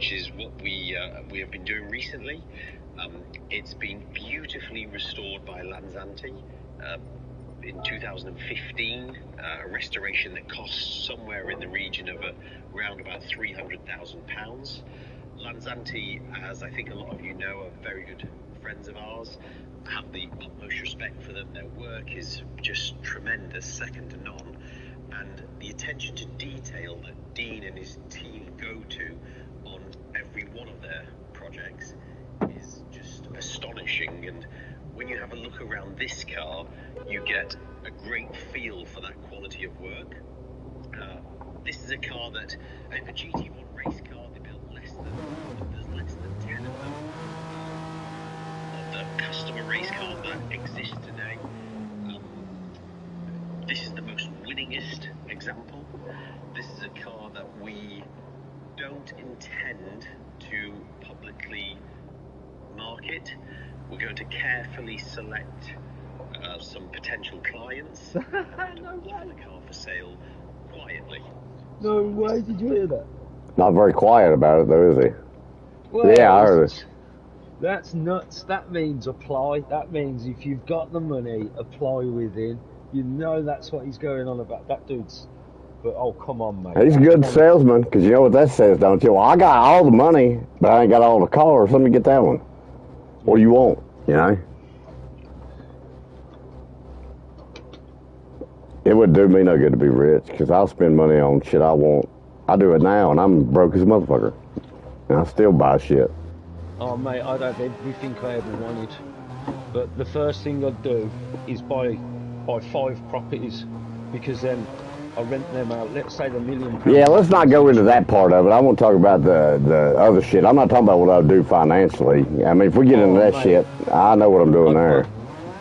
which is what we have been doing recently. It's been beautifully restored by Lanzanti in 2015, a restoration that costs somewhere in the region of around about £300,000. Lanzanti, as I think a lot of you know, are very good friends of ours. I have the utmost respect for them. Their work is just tremendous, second to none. And the attention to detail that Dean and his team go to on every one of their projects is just astonishing. And when you have a look around this car, you get a great feel for that quality of work. This is a car that, a GT1 race car, they built there's less than 10 of them. Of the customer race cars that exist today. This is the most winningest example. This is a car that we don't intend to publicly market. We're going to carefully select some potential clients and offer the car for sale quietly. No way, did you hear that? Not very quiet about it though, is he? Well, yeah, I heard it. That's nuts. That means apply. That means if you've got the money, apply within. You know that's what he's going on about. That dude's... But, oh, come on, mate. He's a good salesman, because you know what that says, don't you? Well, I got all the money, but I ain't got all the cars. Let me get that one. What do you want, you know? It would do me no good to be rich, because I'll spend money on shit I want. I do it now, and I'm broke as a motherfucker. And I still buy shit. Oh, mate, I'd have everything I ever wanted. But the first thing I'd do is buy 5 properties, because then I rent them out. Let's say the £1 million. Yeah, let's not go into that part of it. I want to talk about the other shit. I'm not talking about what I do financially. I mean, if we get into that shit, I know what I'm doing there.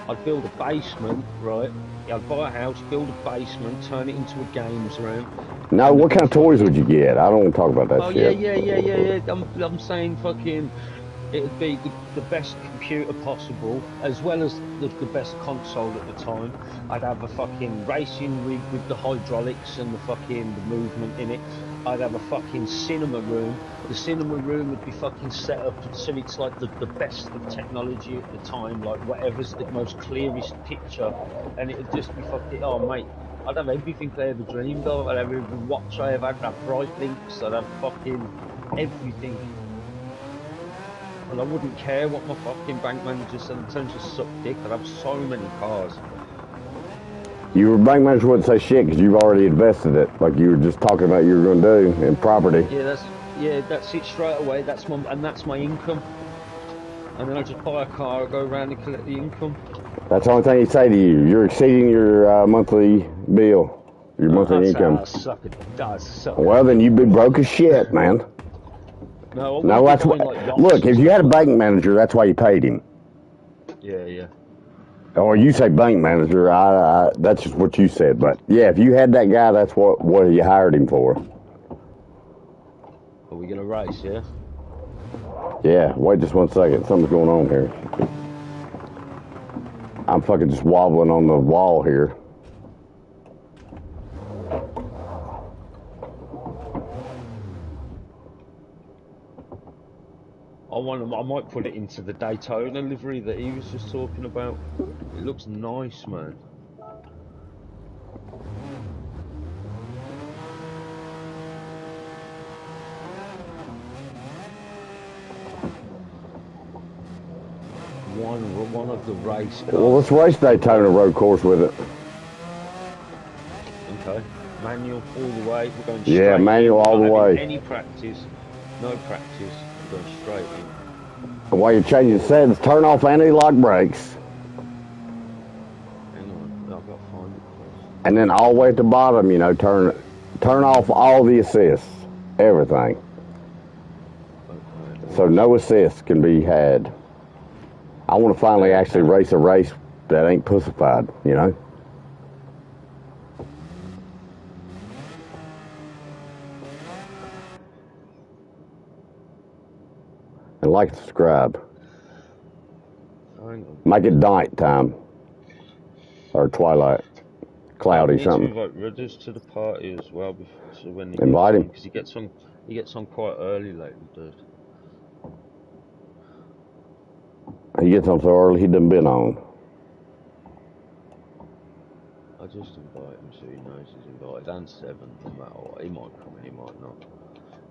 I'd build a basement, right? I'd buy a house, build a basement, turn it into a games room. No, what kind of toys would you get? I don't want to talk about that shit. Yeah. I'm saying fucking... It'd be the best computer possible, as well as the best console at the time. I'd have a fucking racing rig with the hydraulics and the movement in it. I'd have a fucking cinema room. The cinema room would be fucking set up so it's like the best of technology at the time, like whatever's the most clearest picture. And it'd just be fucking, oh mate, I'd have everything I ever dreamed of. I'd have every watch I ever had. I'd have bright links. I'd have fucking everything. And I wouldn't care what my fucking bank manager said in terms of suck dick. I'd have so many cars. Your bank manager wouldn't say shit because you've already invested it, like you were just talking about you were going to do in property. Yeah, that's it straight away. That's my income. And then I just buy a car, I go around and collect the income. That's the only thing he'd say to you. You're exceeding your monthly bill, your monthly income. Well, then you'd be broke as shit, man. No, that's what. Like look, if you had a bank manager, that's why you paid him. Yeah. Or you say bank manager, that's just what you said. But yeah, if you had that guy, that's what you hired him for. Are we gonna race? Yeah. Yeah. Wait just 1 second. Something's going on here. I'm fucking just wobbling on the wall here. I might put it into the Daytona livery that he was just talking about. It looks nice, man. One of the race cars. Well, let's race Daytona road course with it. Okay. Manual all the way. We're going straight. Yeah, manual all the way. Any practice. No practice. We're going straight in. And while you're changing settings, turn off anti-lock brakes. Hang on, I've got to find it first. And then all the way at the bottom, you know, turn off all the assists, everything. Okay. So no assists can be had. I want to finally actually race a race that ain't pussified, you know. And like and subscribe. Make it night time. Or twilight. Cloudy something. Invite Rudders to the party as well, so when he invite him. Because he gets He gets on quite early lately, dude. He gets on so early he done been on. I just invite him so he knows he's invited. And 7, no matter what. He might come in, he might not.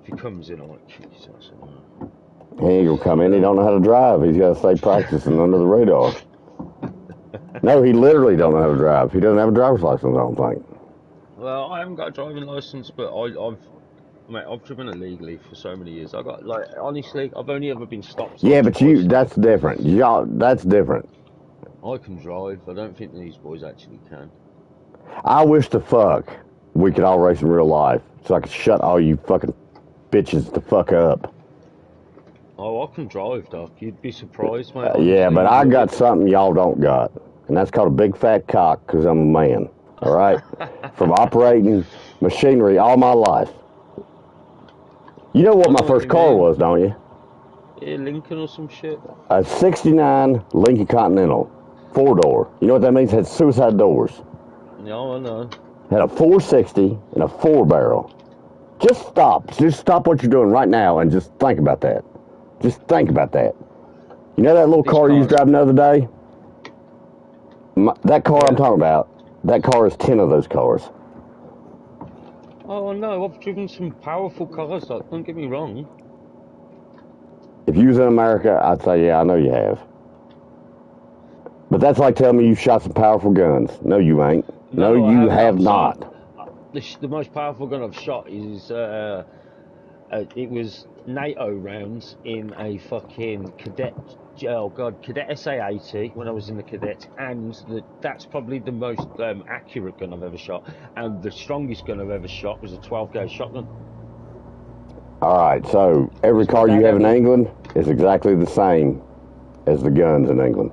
If he comes in, I'm like, Jesus, he ain't gonna come in, he don't know how to drive. He's gotta stay practicing under the radar. No, he literally don't know how to drive. He doesn't have a driver's license, I don't think. Well, I haven't got a driving license, but I've driven illegally for so many years. I got, like, honestly, I've only ever been stopped. Yeah, but that's different. Y'all, that's different. I can drive. I don't think these boys actually can. I wish the fuck we could all race in real life so I could shut all you fucking bitches the fuck up. Oh, I can drive, Doc. You'd be surprised, mate. Yeah, but I got something y'all don't got, and that's called a big fat cock because I'm a man, all right? From operating machinery all my life. You know what my first car was, don't you? Yeah, Lincoln or some shit. A 69 Lincoln Continental, 4-door. You know what that means? It had suicide doors. No, I know. Had a 460 and a 4-barrel. Just stop what you're doing right now and just think about that. Just think about that. You know that little car you was driving the other day? That car I'm talking about, that car is 10 of those cars. Oh, no, I've driven some powerful cars, Doc. Don't get me wrong. If you was in America, I'd say, yeah, I know you have. But that's like telling me you shot some powerful guns. No, you ain't. No, you have not. The most powerful gun I've shot is, it was NATO rounds in a fucking cadet, cadet SA-80 when I was in the cadets, and that's probably the most accurate gun I've ever shot. And the strongest gun I've ever shot was a 12-gauge shotgun. All right, so every car you have in England is exactly the same as the guns in England.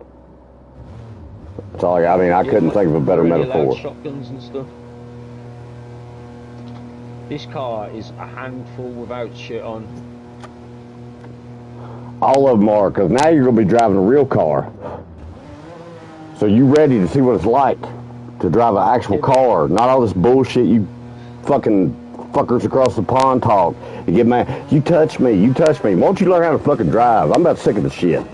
That's all I mean, I couldn't think of a better metaphor. Shotguns and stuff. This car is a handful without shit on. All of them are, because now you're going to be driving a real car. So you ready to see what it's like to drive an actual car, not all this bullshit you fucking fuckers across the pond talk. You get mad, you touch me. Why don't you learn how to fucking drive? I'm about sick of the shit.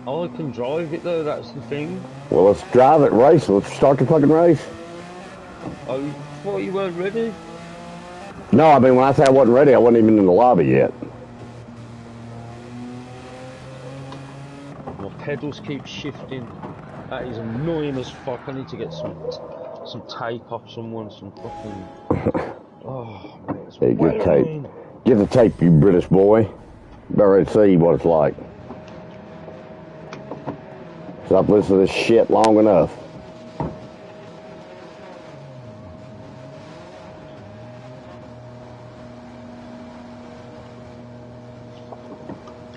Oh, I can drive it though, that's the thing. Well, let's drive it, race. Let's start the fucking race. Oh, you thought you weren't ready? No, I mean, when I say I wasn't ready, I wasn't even in the lobby yet. My pedals keep shifting. That is annoying as fuck. I need to get some tape off someone, some fucking... Oh, man, it's hey, get tape. Get the tape, you British boy. Better ready to see what it's like. So I've listened to this shit long enough.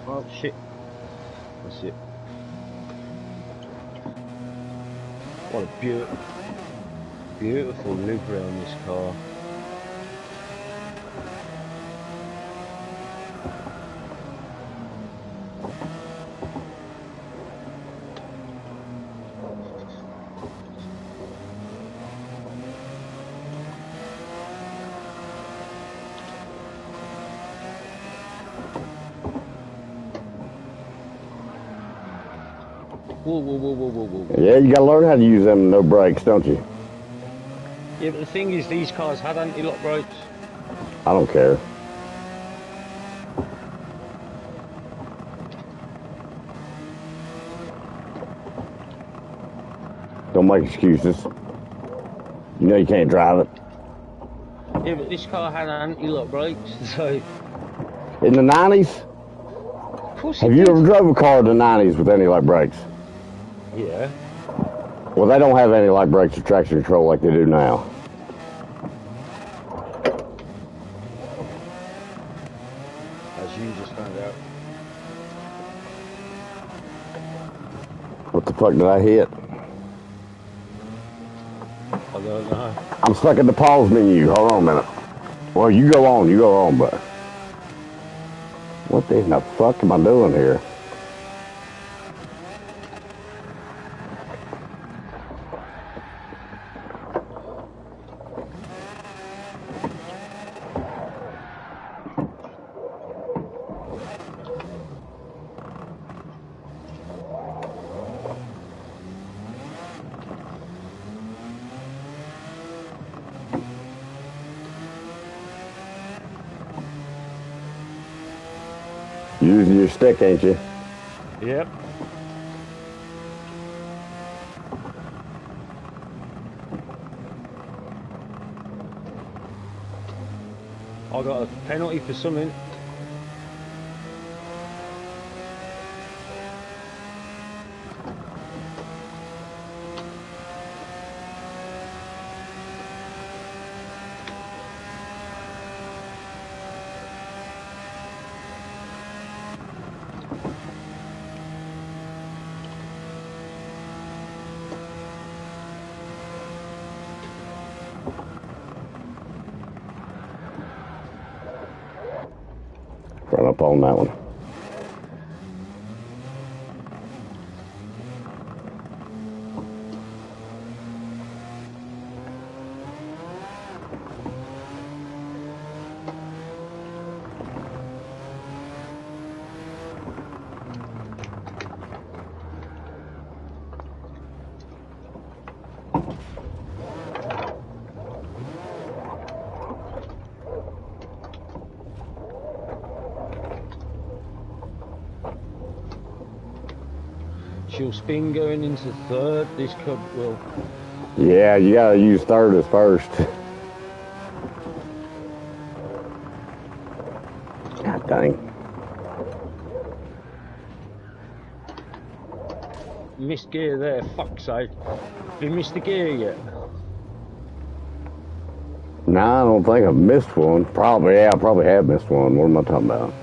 Oh shit. That's it. What a beautiful livery on this car. Whoa. Yeah, you gotta learn how to use them no brakes, don't you? Yeah, but the thing is, these cars had anti-lock brakes. I don't care. Don't make excuses. You know you can't drive it. Yeah, but this car had anti-lock brakes, so... In the 90s? Of course Have you ever drove a car in the 90s with anti-lock brakes? Yeah. Well, they don't have anti-lock brakes or traction control like they do now. As you just found out. What the fuck did I hit? I don't know. I'm stuck in the pause menu. Hold on a minute. Well, you go on, but... What the fuck am I doing here? Using your stick, ain't you? Yep. I got a penalty for something. Run up on that one. She'll spin going into third. This could will. Yeah, you gotta use third as first. God dang. Missed gear there, fuck's sake. Have you missed the gear yet? Nah, I don't think I've missed one. Probably, yeah, I probably have missed one. What am I talking about?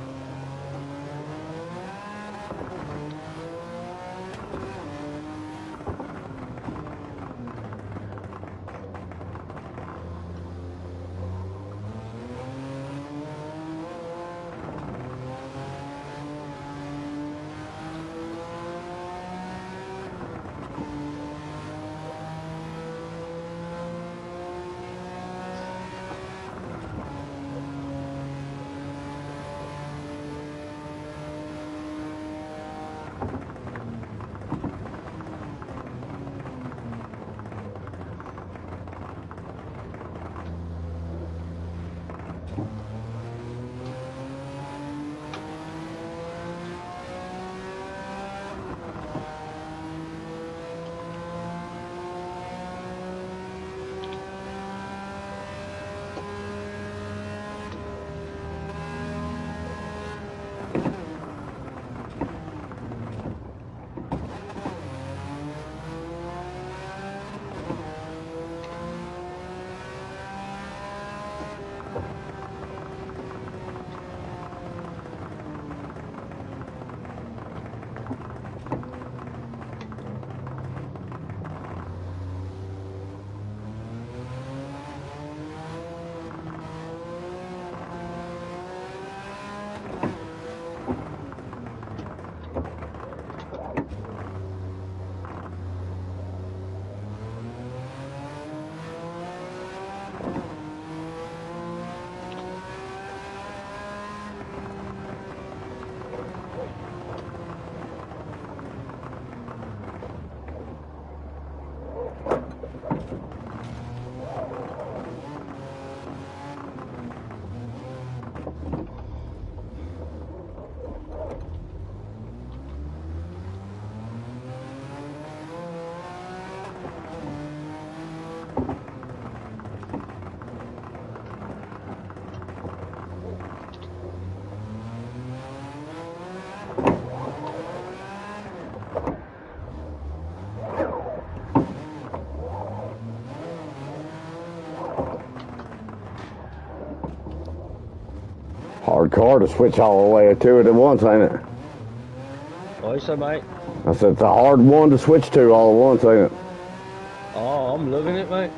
Hard car to switch all the way to it at once, ain't it? What is that, mate? I said it's a hard one to switch to all at once, ain't it? Oh, I'm loving it, mate.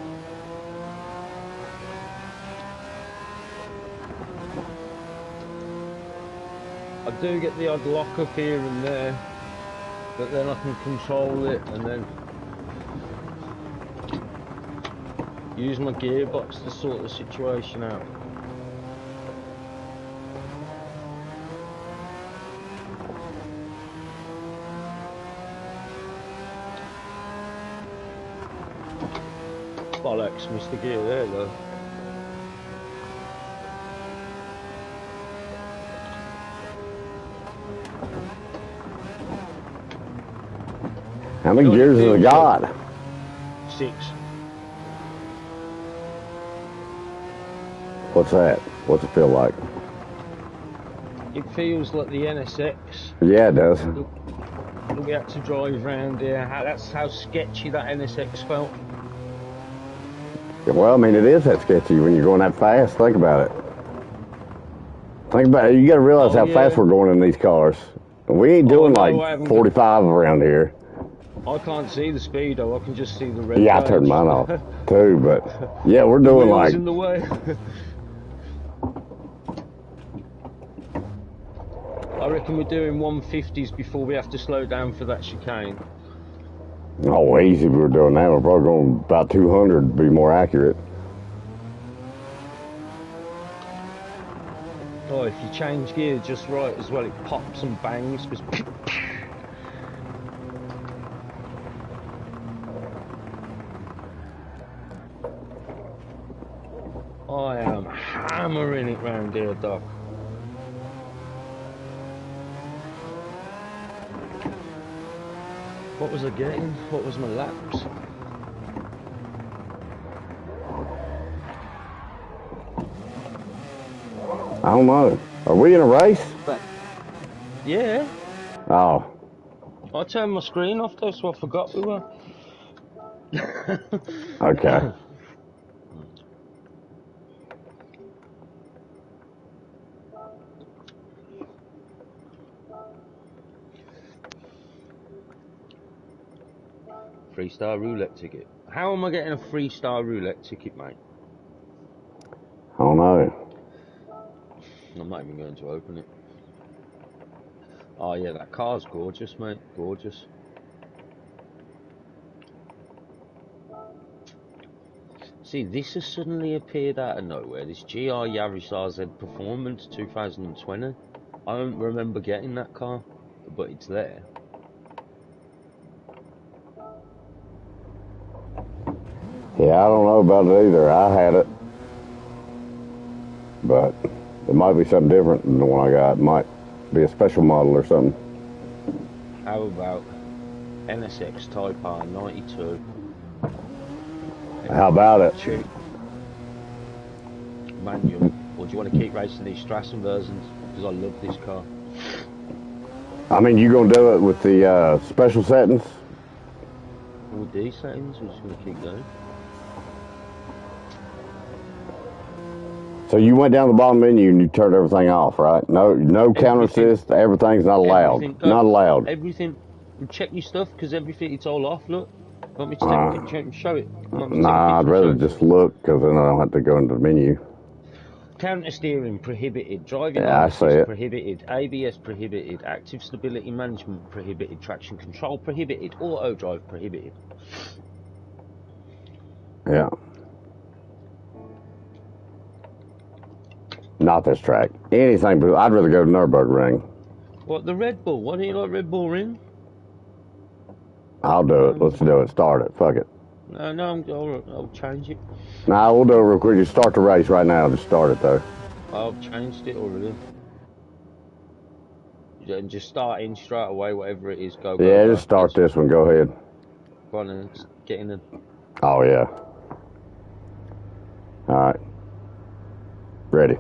I do get the odd lock up here and there, but then I can control it and then use my gearbox to sort the situation out. Bollocks, missed the gear there though. many gears has it got? 6. What's that? What's it feel like? It feels like the NSX Yeah, it does. that we had to drive around here. That's how sketchy that NSX felt. Well, I mean, it is that sketchy when you're going that fast. Think about it. Think about it. You got to realize how fast we're going in these cars. We ain't doing like 45 around here. I can't see the speed though. I can just see the red. Yeah, I turned mine off too, but yeah, we're doing like. In the way. I reckon we're doing 150s before we have to slow down for that chicane. Oh, easy. We're doing that. We're probably going about 200 to be more accurate. Oh, if you change gear just right as well, it pops and bangs. I am hammering it round here, Doc. What was I getting? What was my laps? I don't know. Are we in a race? Yeah. Oh. I turned my screen off though, so I forgot we were. Okay. Three-star roulette ticket. How am I getting a 3-star roulette ticket, mate? I don't know. I'm not even going to open it. Oh yeah, that car's gorgeous, mate. Gorgeous. See, this has suddenly appeared out of nowhere. This GR Yaris RZ Performance 2020. I don't remember getting that car, but it's there. Yeah, I don't know about it either. I had it. But it might be something different than the one I got. It might be a special model or something. How about NSX Type R 92? How about it? Manual. Or do you want to keep racing these Strassen versions? Because I love this car. I mean, you gonna do it with the special settings? With these settings, we're just going to keep going. So you went down the bottom menu and you turned everything off, right? No counter assist. Everything's not allowed. Not allowed. Everything. Check your stuff because everything it's all off. Look. Want me to take a picture and show it? Nah, I'd rather just look because then I don't have to go into the menu. Counter steering prohibited. Driving prohibited. ABS prohibited. Active stability management prohibited. Traction control prohibited. Auto drive prohibited. Yeah. Not this track. Anything, but I'd rather go to Nürburgring. What, the Red Bull? Why don't you like Red Bull Ring? I'll do it. Let's do it. Start it. Fuck it. No, I'll change it. Nah, we'll do it real quick. Just start the race right now. Just start it, though. I've changed it already. And just start in straight away, whatever it is. Go. Yeah, just start this one. Go ahead. Go on and get in. Oh, yeah. All right. Ready.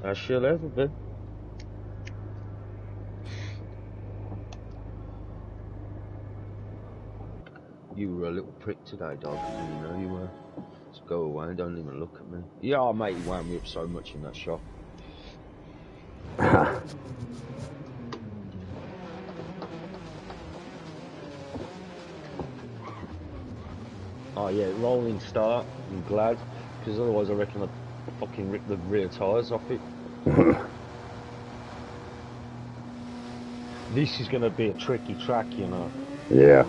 I should ever be. You were a little prick today, dog. You know you were. Just go away. Don't even look at me. Yeah, mate, you wound me up so much in that shop. Oh yeah, rolling start. I'm glad, because otherwise I reckon I'd fucking rip the rear tyres off it. This is going to be a tricky track, you know. Yeah.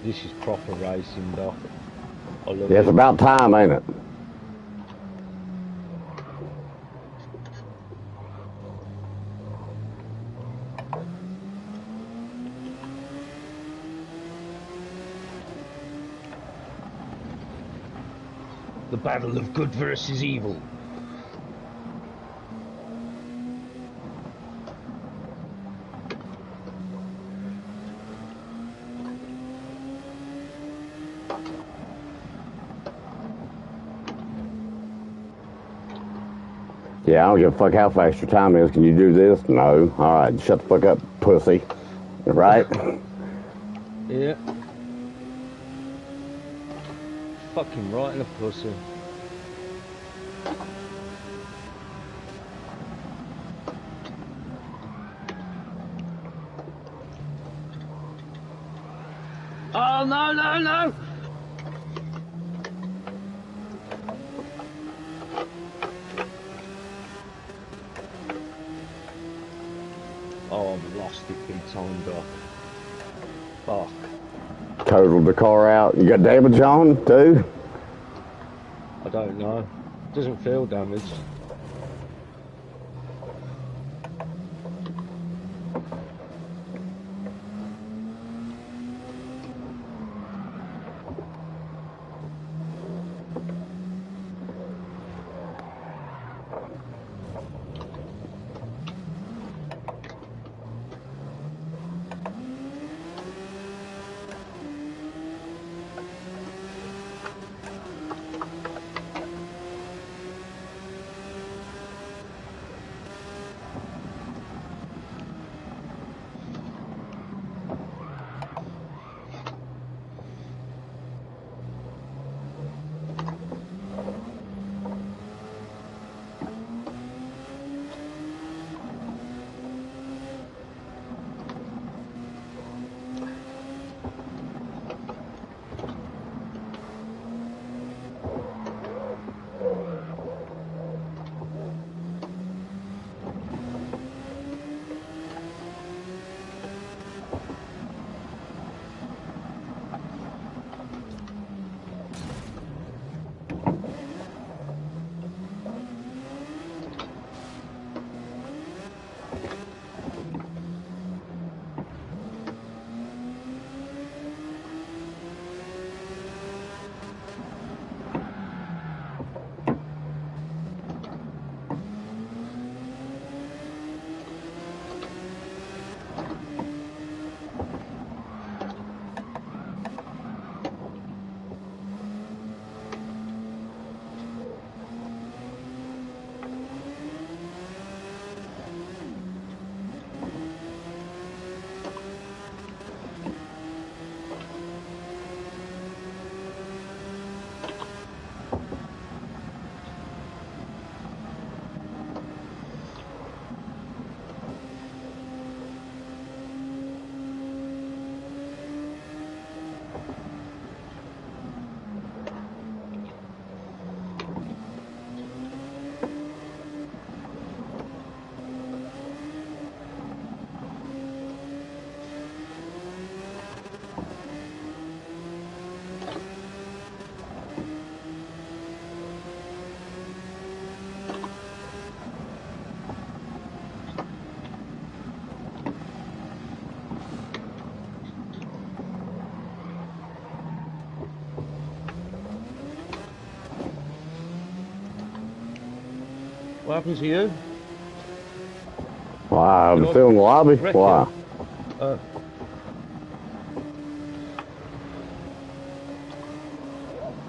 This is proper racing, Doc. I love Yeah, it's it. about time, ain't it? The battle of good versus evil. Yeah, I don't give a fuck how fast your time is. Can you do this? No. All right, shut the fuck up, pussy. Right? Yeah. Fucking right in a pussy. Oh, no, no, no! Oh, I've lost it big time, Doc. Fuck. Totaled the car out. You got damage on, too? I don't know. Doesn't feel damaged. What happened to you? Wow, I'm Did I still in the lobby? wreck Why? you?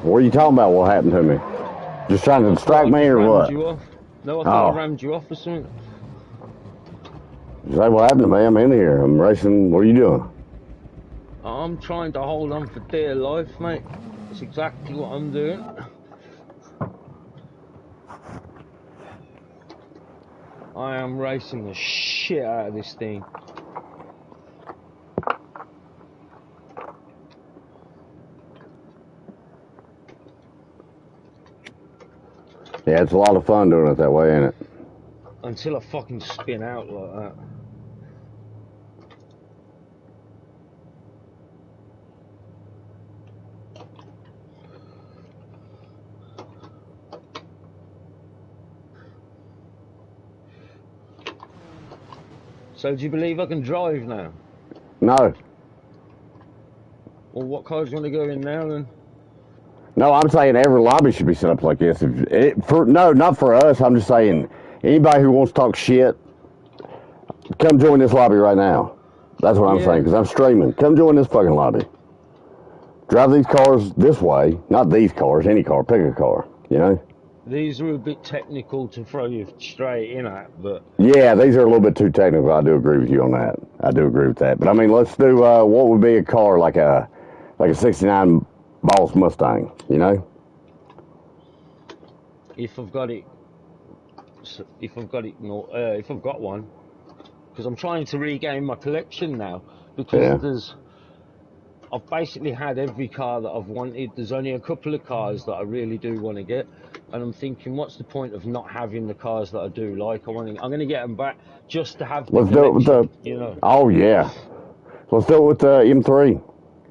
What are you talking about? What happened to me? Just trying to I thought distract I me just or rammed what? you off. No, I thought I Oh, rammed you off or something. say what happened to me? I'm in here. I'm racing. What are you doing? I'm trying to hold on for dear life, mate. That's exactly what I'm doing. I am racing the shit out of this thing. Yeah, it's a lot of fun doing it that way, ain't it? Until I fucking spin out like that. So do you believe I can drive now? No. Well, what cars do you want to go in now then? No, I'm saying every lobby should be set up like this. No, not for us. I'm just saying anybody who wants to talk shit, come join this lobby right now. That's what I'm saying, because I'm streaming. Come join this fucking lobby. Drive these cars this way. Not these cars, any car. Pick a car, you know? These are a bit technical to throw you straight in at, but... Yeah, these are a little bit too technical. I do agree with you on that. I do agree with that. But, I mean, let's do what would be a car like a 69 Boss Mustang, you know? If I've got it... If I've got one. Because I'm trying to regain my collection now. Because I've basically had every car that I've wanted. There's only a couple of cars that I really do want to get. And I'm thinking, what's the point of not having the cars that I do like? I'm going to get them back just to have the Let's collection, do it with the... you know? Oh, yeah. Let's do it with the M3.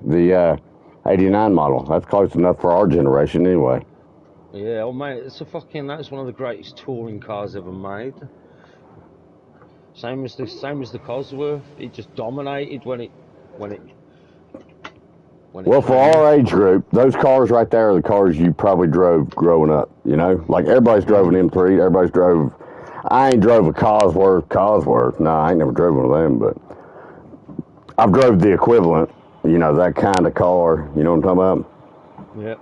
The 89 model. That's close enough for our generation anyway. Yeah, oh mate, that's one of the greatest touring cars ever made. Same as the Cosworth. It just dominated when it Well, for our age group, those cars right there are the cars you probably drove growing up, you know? Like, everybody's drove an M3, everybody's drove... I ain't drove a Cosworth. No, I ain't never drove one of them, but... I've drove the equivalent, you know, that kind of car, you know what I'm talking about? Yeah.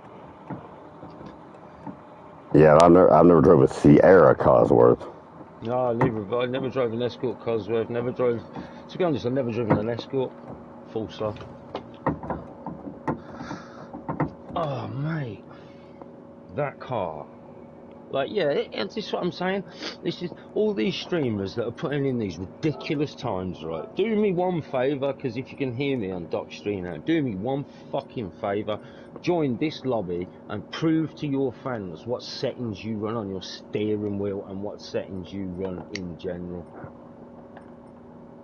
Yeah, I've never drove a Sierra Cosworth. No, I never drove an Escort Cosworth, to be honest, I've never driven an Escort, full stop. Oh, mate, that car. Like, yeah, this is what I'm saying. This is all these streamers that are putting in these ridiculous times, right? Do me one favour, because if you can hear me on Doc Stream now, do me one fucking favour. Join this lobby and prove to your fans what settings you run on your steering wheel and what settings you run in general.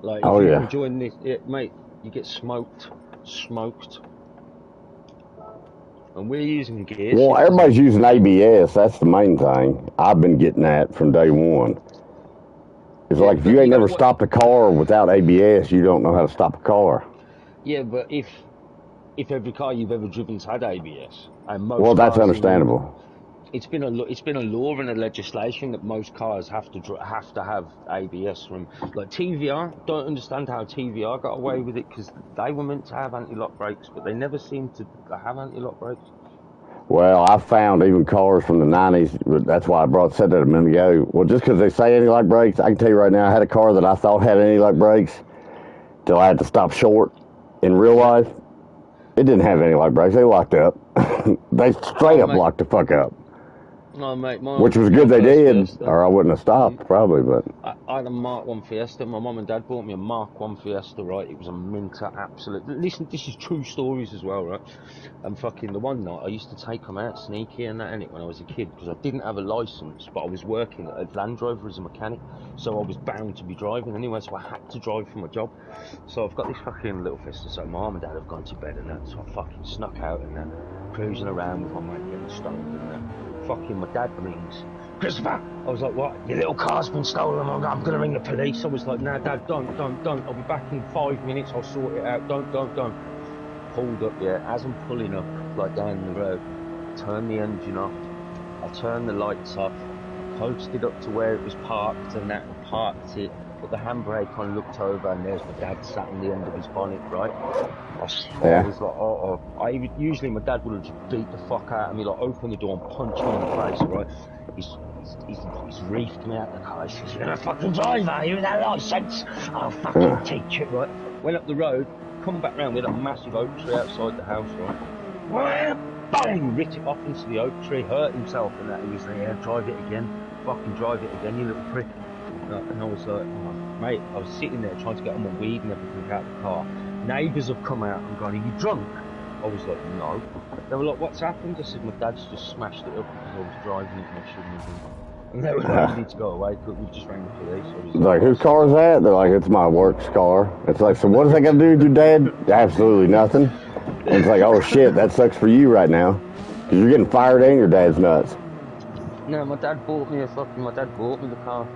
Like, if you can join this, mate, you get smoked. And we're using gear. Well, everybody's using ABS. That's the main thing. I've been getting that from day one. It's like if you ain't never stopped a car without ABS, you don't know how to stop a car. Yeah, but if every car you've ever driven's had ABS, and most well, that's understandable. It's been a law and a legislation that most cars have to have ABS from. Like TVR, don't understand how TVR got away with it, because they were meant to have anti-lock brakes, but they never seemed to have anti-lock brakes. Well, I found even cars from the 90s, that's why I said that a minute ago. Well, just because they say anti-lock brakes, I can tell you right now, I had a car that I thought had anti-lock brakes till I had to stop short in real life. It didn't have anti-lock brakes. They locked up. They straight up locked the fuck up. No, mate, which was good they did, or I wouldn't have stopped, probably, but... I had a Mark 1 Fiesta. My mum and dad bought me a Mark 1 Fiesta, right? It was a minter, absolute... Listen, this is true stories as well, right? And fucking the one night, I used to take them out sneaky and that, innit, when I was a kid, because I didn't have a licence, but I was working at Land Rover as a mechanic, so I was bound to be driving anyway, so I had to drive for my job. So I've got this fucking little Fiesta, so my mum and dad have gone to bed and that, so I fucking snuck out and that, cruising around with my mate, getting stoned and that. Fucking my dad rings, Christopher. I was like, what? Your little car's been stolen. I'm gonna ring the police. I was like, nah, Dad, don't. I'll be back in 5 minutes. I'll sort it out. Don't. Pulled up, yeah. As I'm pulling up, like down the road, turn the engine off. I turned the lights off. Coasted up to where it was parked and that, and parked it. Put the handbrake on, looked over, and there's my dad sat in the end of his bonnet, right? I was like, usually my dad would have just beat the fuck out of me, like open the door and punch me in the face, right? He's reefed me out the car. He says, "You're a fucking driver, you without license. I'll fucking teach you," right? Went up the road, come back round with a massive oak tree outside the house, right? Bang! Ripped it off into the oak tree, hurt himself and that. He was like, yeah, drive it again, you little prick. And I was like, oh, mate, I was sitting there trying to get all my weed and everything out of the car. Neighbours have come out and gone, are you drunk? I was like, no. They were like, what's happened? I said, my dad's just smashed it up because I was driving it and I shouldn't have been. And they were like, you need to go away, but we just rang the police. I was like, whose car is that? They're like, it's my work's car. It's like, so what is that got to do with your dad? Absolutely nothing. And it's like, oh shit, that sucks for you right now. Because you're getting fired and your dad's nuts. No, my dad bought me the car.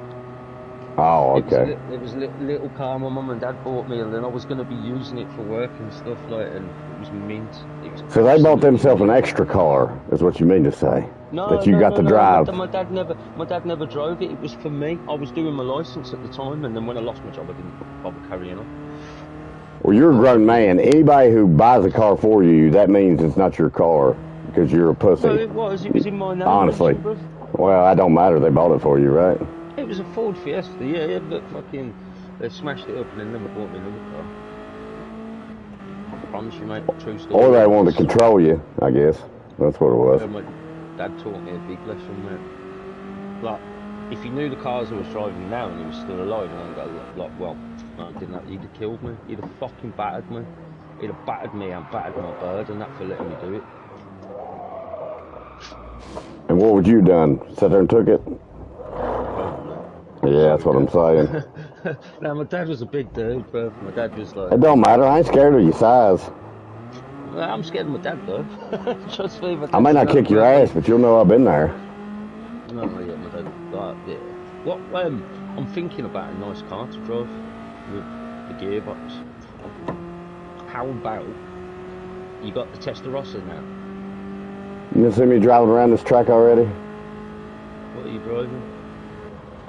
Oh, okay. It was a little car my mum and dad bought me, and then I was going to be using it for work and stuff like, and it was mint. It was So they bought themselves an mint. extra car, is what you mean to say? No, that you no, got no, to no. drive. My dad never drove it. It was for me. I was doing my license at the time, and then when I lost my job, I didn't bother carrying on. Well, you're a grown man. Anybody who buys a car for you, that means it's not your car because you're a pussy. No, it was. It was in my name. Honestly. Well, that don't matter. They bought it for you, right? It was a Ford Fiesta, yeah, but fucking, they smashed it up and then never bought me another car. I promise you, mate, true story. Or they wanted to control you, I guess. That's what it was. My dad taught me a big lesson, mate. Like, if he knew the cars I was driving now and he was still alive, I'd go, like, well, no, didn't that, he'd have killed me. He'd have fucking battered me. He'd have battered me and battered my bird, and that for letting me do it. And what would you have done? Sat there and took it? Yeah, that's what I'm saying. Now, my dad was a big dude, bro. My dad was like... It don't matter. I ain't scared of your size. I'm scared of my dad, though. Trust me, I may not kick your ass, but you'll know I've been there. No, yeah, my dad, yeah. What, I'm thinking about a nice car to drive with the gearbox. How about you got the Testarossa now? You see me driving around this track already? What are you driving?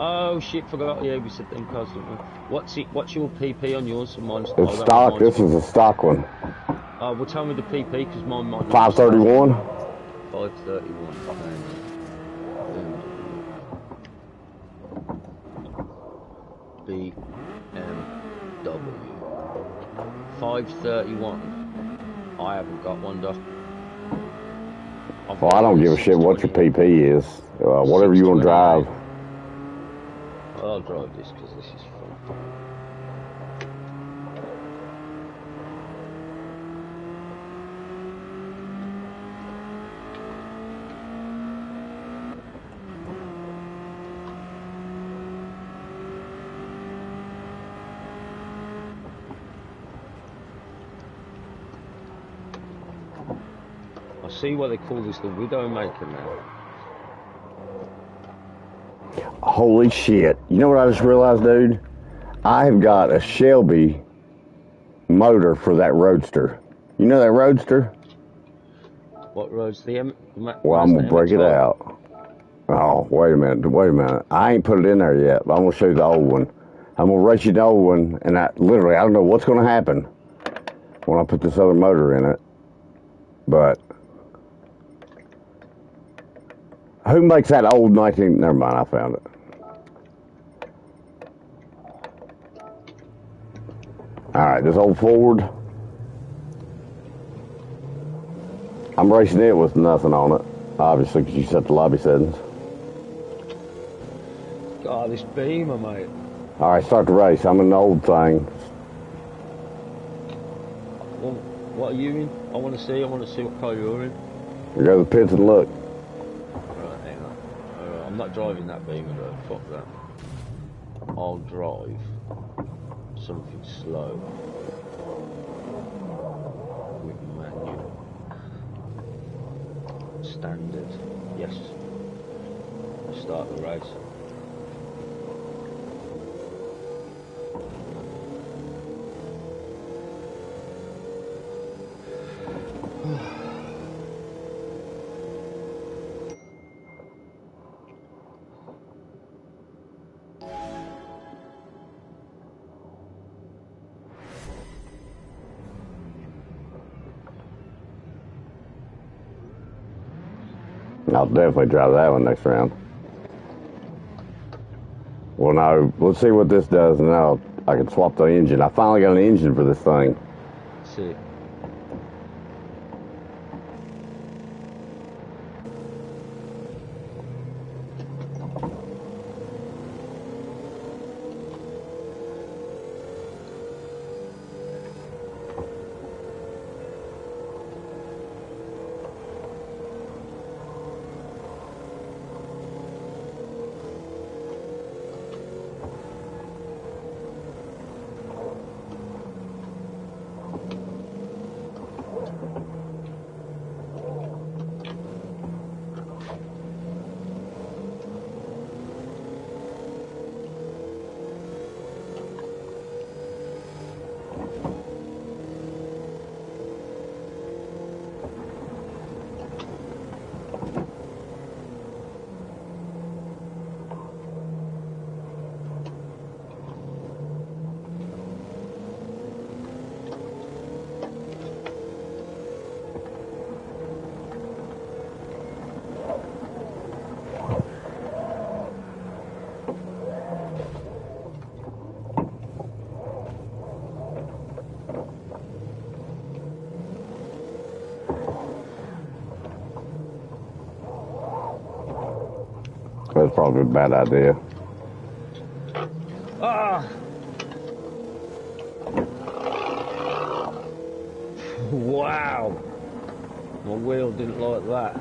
Oh shit, forgot. Yeah, we said them cars, didn't we? What's your PP on yours and mine's? It's stock. This is a stock one. Well, tell me the PP because mine might. 531. 531. BMW 531. I haven't got one, Doc. Well, I don't give a shit what your PP is. Whatever you want to drive. I'll drive this because this is fun. I see why they call this the Widowmaker now. Holy shit. You know what I just realized, dude? I have got a Shelby motor for that Roadster. You know that Roadster? What road's the Well, I'm going to break it out. Oh, wait a minute. I ain't put it in there yet, but I'm going to show you the old one. I'm going to race you the old one, and I don't know what's going to happen when I put this other motor in it. But who makes that old 19... Never mind, I found it. Alright, this old Ford. I'm racing it with nothing on it, obviously, because you set the lobby settings. God, this Beamer, mate. Alright, start the race. I'm in the old thing. Well, what are you in? I want to see what car you're in. We go to the pits and look. Right, hang on. I'm not driving that Beamer though, fuck that. I'll drive something slow. With manual. Standard. Yes. Start the race. I'll definitely drive that one next round. Well, no, let's see what this does, and then I can swap the engine. I finally got an engine for this thing. See. That's probably a bad idea. Ah! Wow! My wheel didn't like that.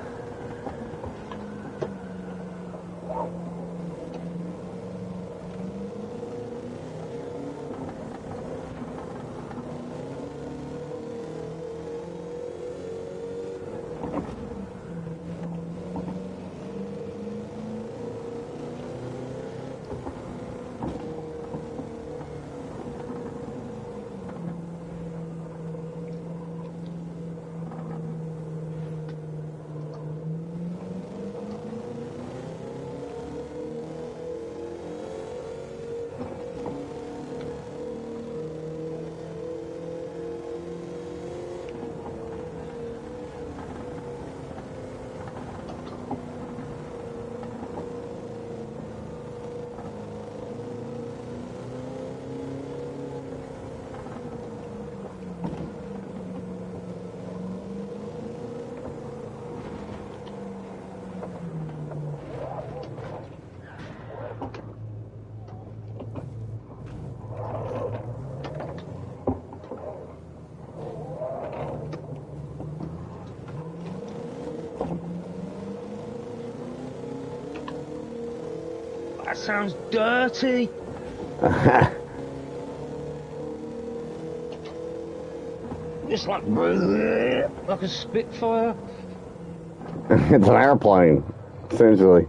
That sounds dirty. It's like a Spitfire. It's an airplane, essentially.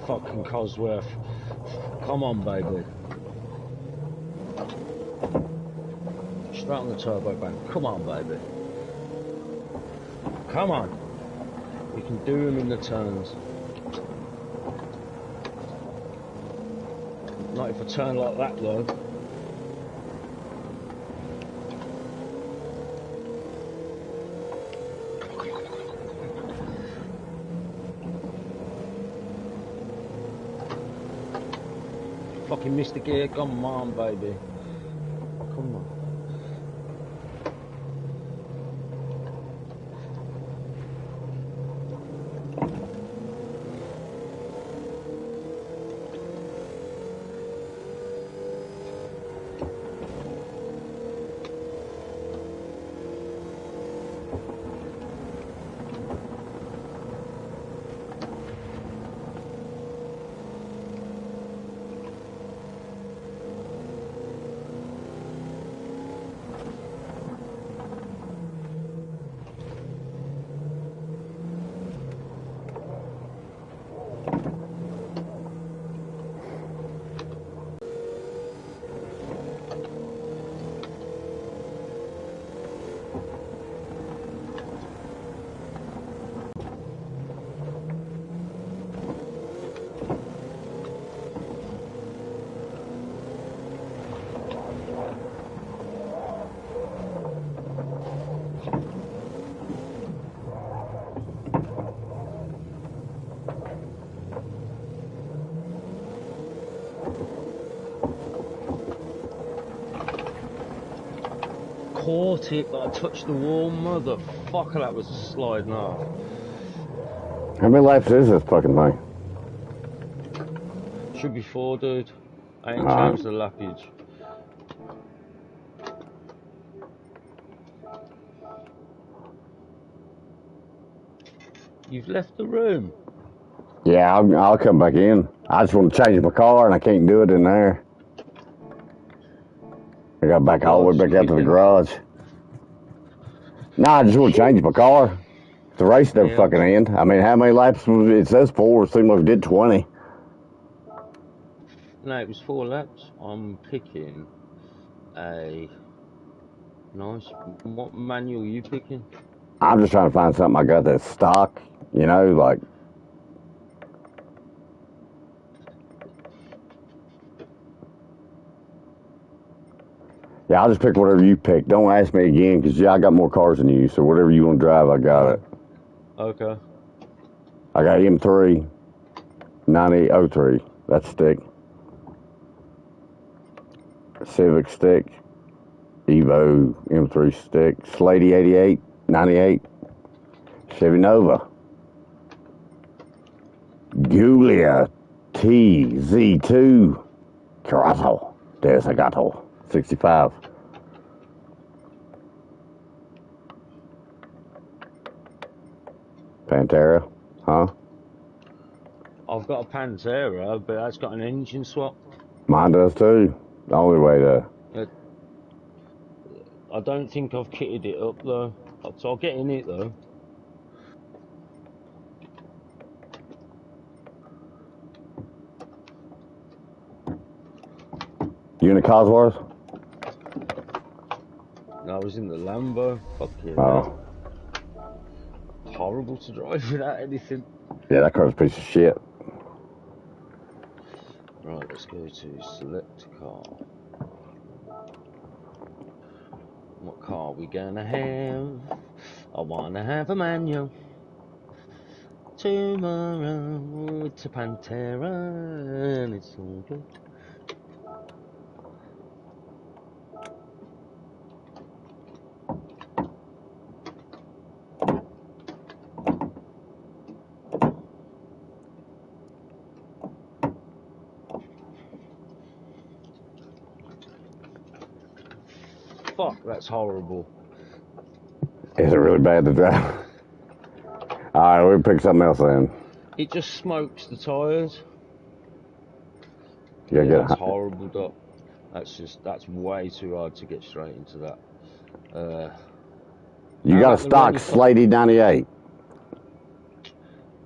Fucking Cosworth. Come on, baby. Straight on the turbo bank. Come on, baby. Come on. You can do them in the turns. Not if I turn like that, though. Fucking missed the gear. Come on, baby. Come on. Caught it, but I touched the wall. Motherfucker, that was sliding off. How many laps is this fucking thing? Should be 4, dude. I ain't changed the lappage. You've left the room. Yeah, I'll come back in. I just want to change my car and I can't do it in there. I got back all the way back out to the garage. Nah, I just want to change my car. The race never fucking end. I mean, how many laps was it? It says 4. It seemed like it did 20. No, it was 4 laps. I'm picking a nice. What manual are you picking? I'm just trying to find something I got that's stock, you know, like. Yeah, I'll just pick whatever you pick. Don't ask me again, because I got more cars than you, so whatever you want to drive, I got it. Okay. I got M3, 9003. That's stick. Civic stick. Evo M3 stick. Slady 88, 98. Chevy Nova. Giulia TZ2. Carazo. Desagato. 65. Pantera. Huh? I've got a Pantera, but that's got an engine swap. Mine does too. The only way to. I don't think I've kitted it up though. So I'll get in it though. You in the Cosworth? I was in the Lambo. Fuck yeah. Oh. Horrible to drive without anything. Yeah, that car's a piece of shit. Right, let's go to select car. What car we gonna have? I wanna have a manual. Tomorrow it's a Pantera and it's all good. Fuck, that's horrible. Is it really bad to drive? Alright, we'll pick something else then. It just smokes the tyres. Yeah, That's horrible, Doc. That's way too hard to get straight into that. You got a stock Slady 98.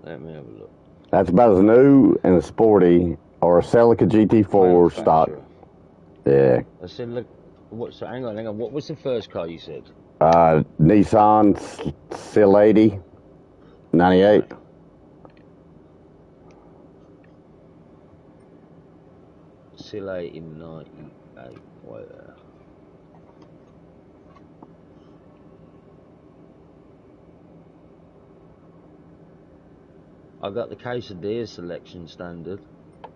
Let me have a look. That's about as new and a sporty or a Celica GT4 stock. Yeah. I said, look, hang on. What was the first car you said? Nissan C80 98. C80 98. Right there. I've got the Quesadilla selection standard.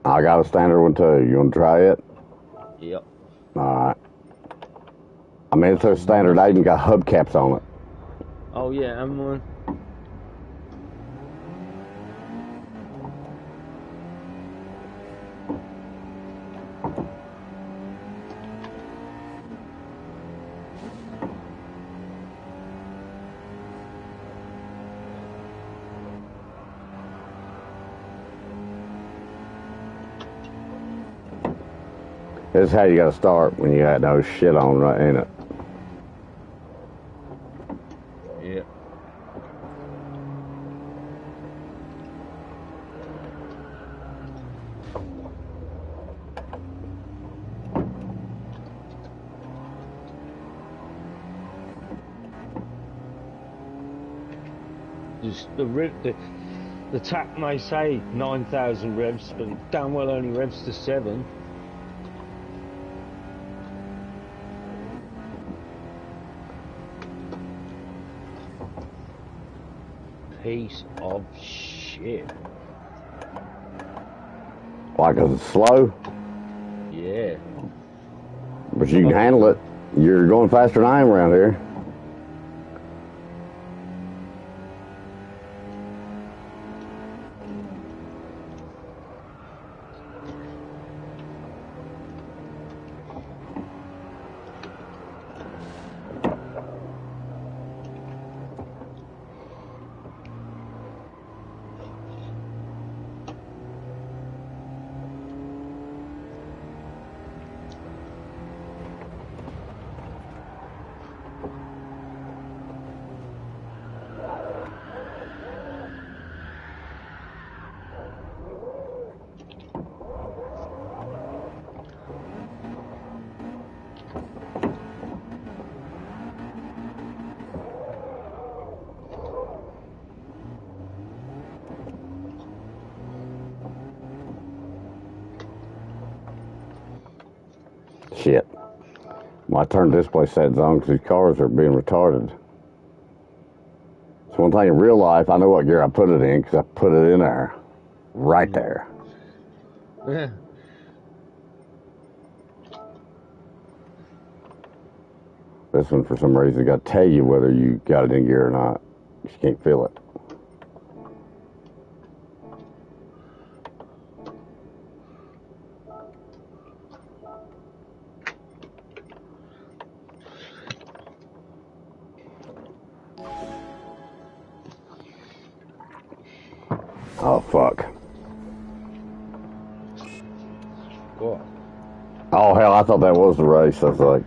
I got a standard one too. You want to try it? Yep. Alright. I mean, it's so standard, I even got hubcaps on it. Oh, yeah, and one. This is how you got to start when you got no shit on, right, ain't it? Yeah. Just the tap may say 9,000 revs, but damn well only revs to 7. Piece of shit. Why, because it's slow? Yeah. But you can handle it. You're going faster than I am around here. Shit. Well, I turned display settings on because these cars are being retarded. So one thing in real life, I know what gear I put it in because I put it in there. Right there. Yeah. This one, for some reason, got to tell you whether you got it in gear or not. You just can't feel it. Oh, fuck. What? Oh, hell, I thought that was the race. I was like...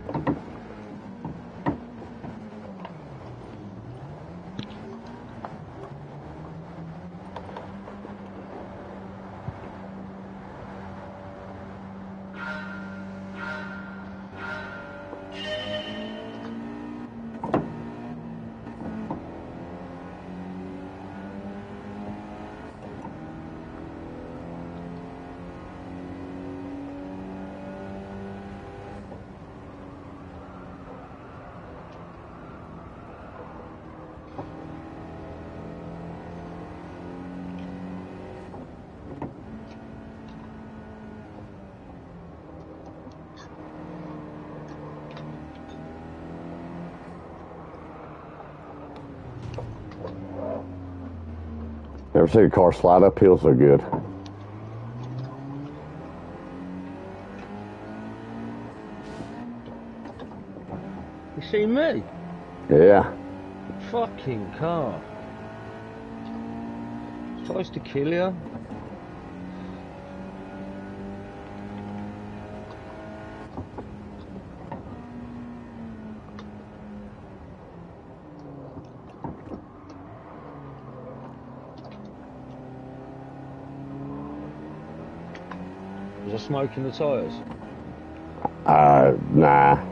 Never seen a car slide uphill so good. You see me? Yeah. Fucking car. Tries to kill you. Was I smoking the tyres? Nah.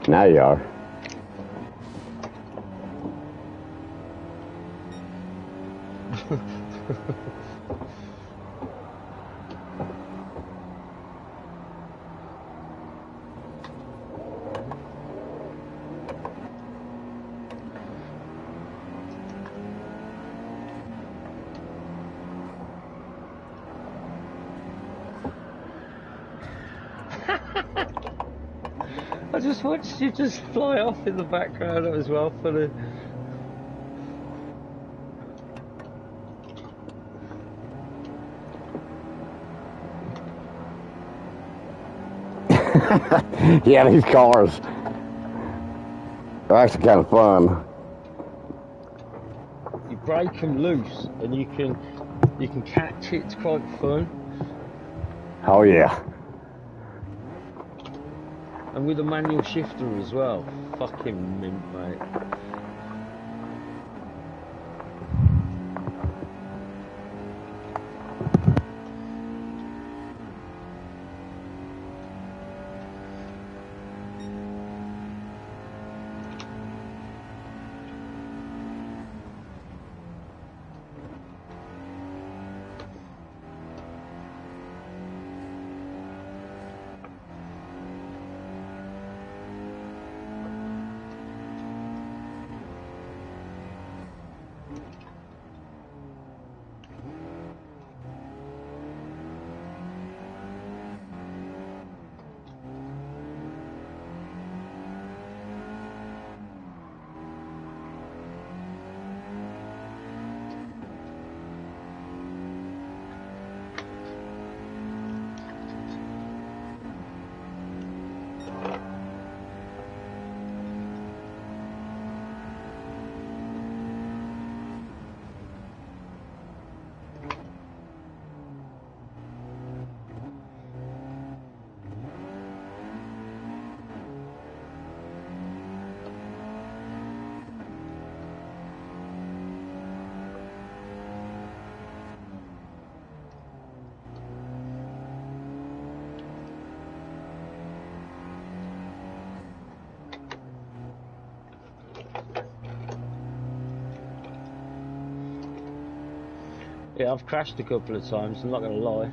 Now you are. I just watched you just fly off in the background as well for the... Yeah, these cars are actually kind of fun. You break them loose and you can catch it. It's quite fun. Oh, yeah. And with a manual shifter as well. Fucking mint, mate. Yeah, I've crashed a couple of times, I'm not gonna lie.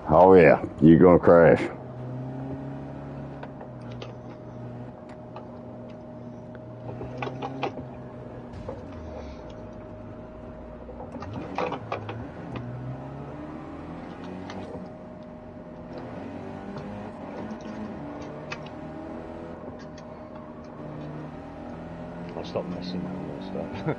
Oh yeah, you're gonna crash. I'll stop messing around with stuff.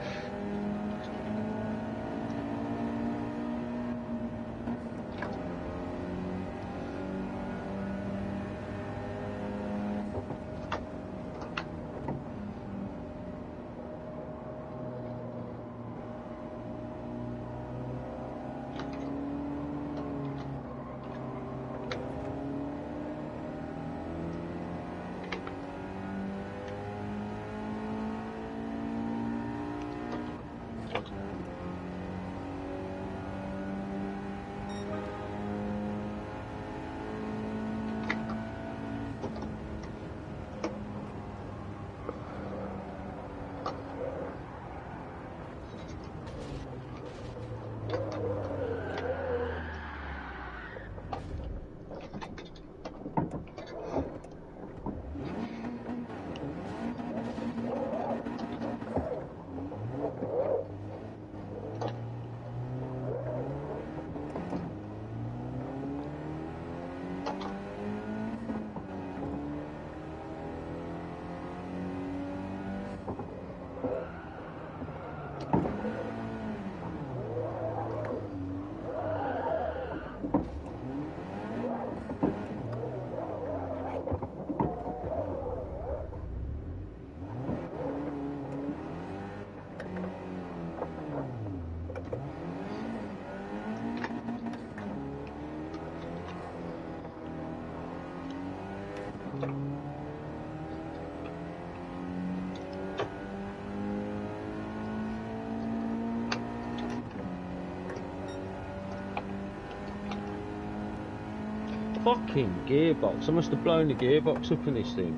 Fucking gearbox. I must have blown the gearbox up in this thing.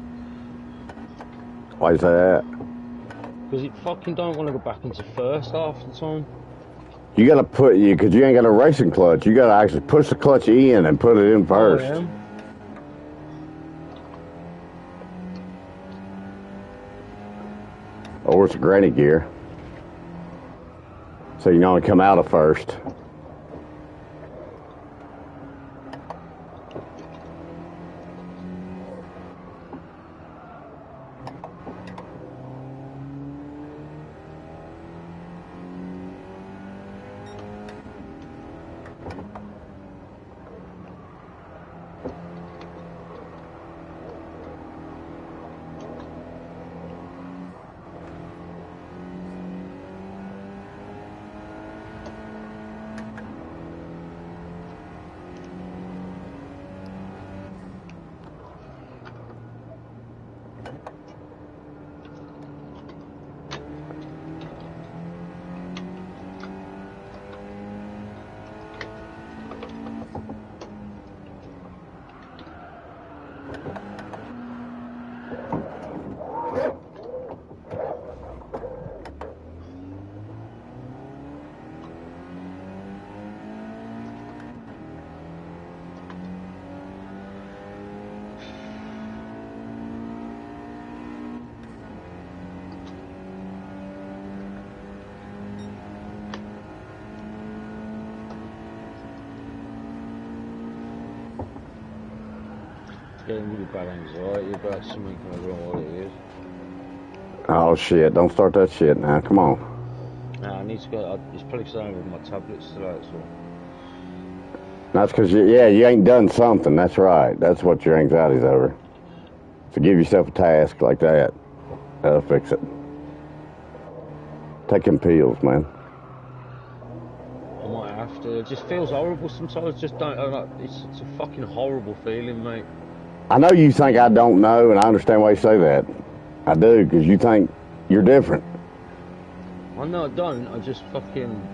Why is that? Because it fucking don't want to go back into first half the time. You gotta put you because you ain't got a racing clutch. You gotta actually push the clutch in and put it in first. Oh, yeah. Or it's a granny gear. So you can only come out of first. Getting really bad anxiety about something kind of wrong what it is. Oh shit! Don't start that shit now. Come on. Nah, I need to go. It's probably because I don't have my tablets today, so. That's because you ain't done something. That's right. That's what your anxiety's over. So give yourself a task like that. That'll fix it. Take them pills, man. I might have to. It just feels horrible sometimes. Just don't. It's a fucking horrible feeling, mate. I know you think I don't know, and I understand why you say that. I do, because you think you're different. I know I don't. I just fucking.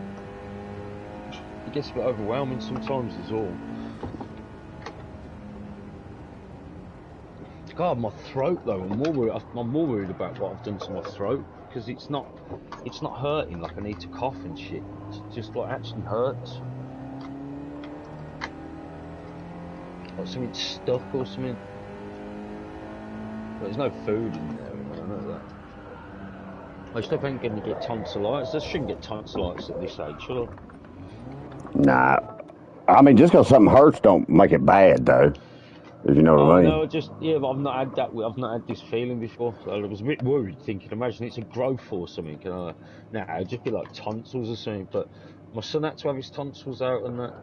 It gets a bit overwhelming sometimes, is all. God, my throat though. I'm more worried about what I've done to my throat because it's not hurting like I need to cough and shit. It's just like actually hurts. Like something stuck or something. But there's no food in there, I know that. I just ain't going to get tonsillitis. I shouldn't get tonsillitis at this age, should I? Nah. I mean, just because something hurts don't make it bad, though. If you know what I mean. No, but I've not had that. I've not had this feeling before. So I was a bit worried, thinking, imagine it's a growth or something. It'd just be like tonsils or something. But my son had to have his tonsils out, and that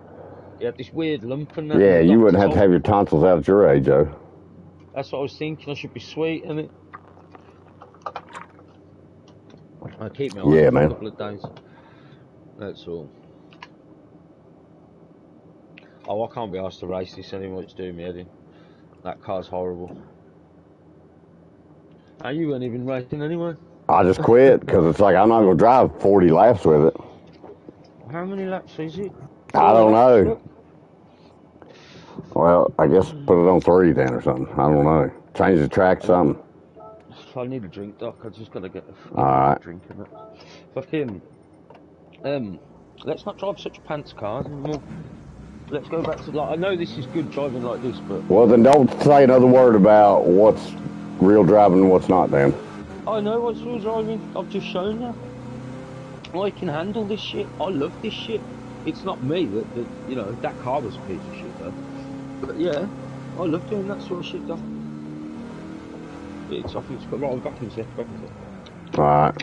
he had this weird lump and that. And Yeah, the you doctor wouldn't have to told have me, your tonsils out at your age, though. that's what I was thinking. I should be sweet, and I keep my eye Yeah, on for a man. couple of days. That's all. Oh, I can't be asked to race this anymore. It's doing me head in. That car's horrible. You weren't even racing anyway. I just quit because it's like I'm not going to drive 40 laps with it. How many laps is it? I 4 don't laps, know. look. Well, I guess put it on 3 then or something. I don't know. Change the track, something. I need a drink, Doc. I just gotta get All right. a drink and that. Fucking, let's not drive such pants cars anymore. Let's go back to, like, I know this is good driving like this, but Well, then don't say another word about what's real driving and what's not, then. I know what's real driving. I've just shown you. I can handle this shit. I love this shit. It's not me that that car was a piece of shit though. But yeah, I love doing that sort of shit, Doc. It's off. It's got right back in a sec. All right.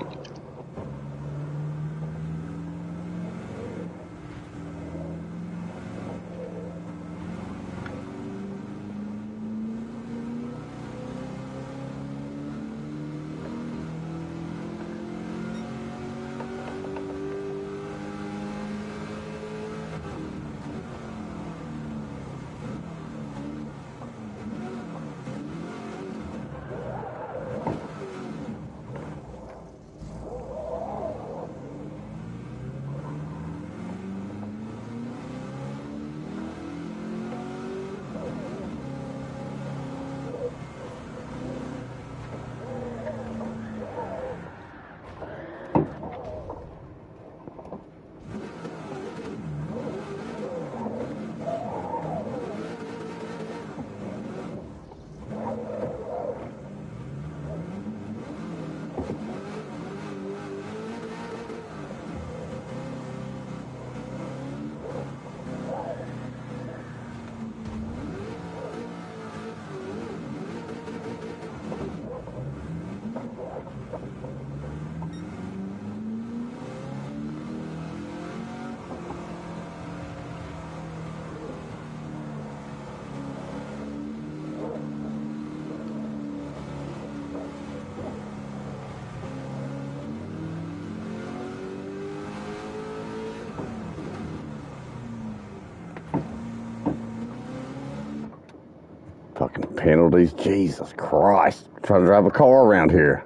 Fucking penalties. Jesus Christ. Trying to drive a car around here.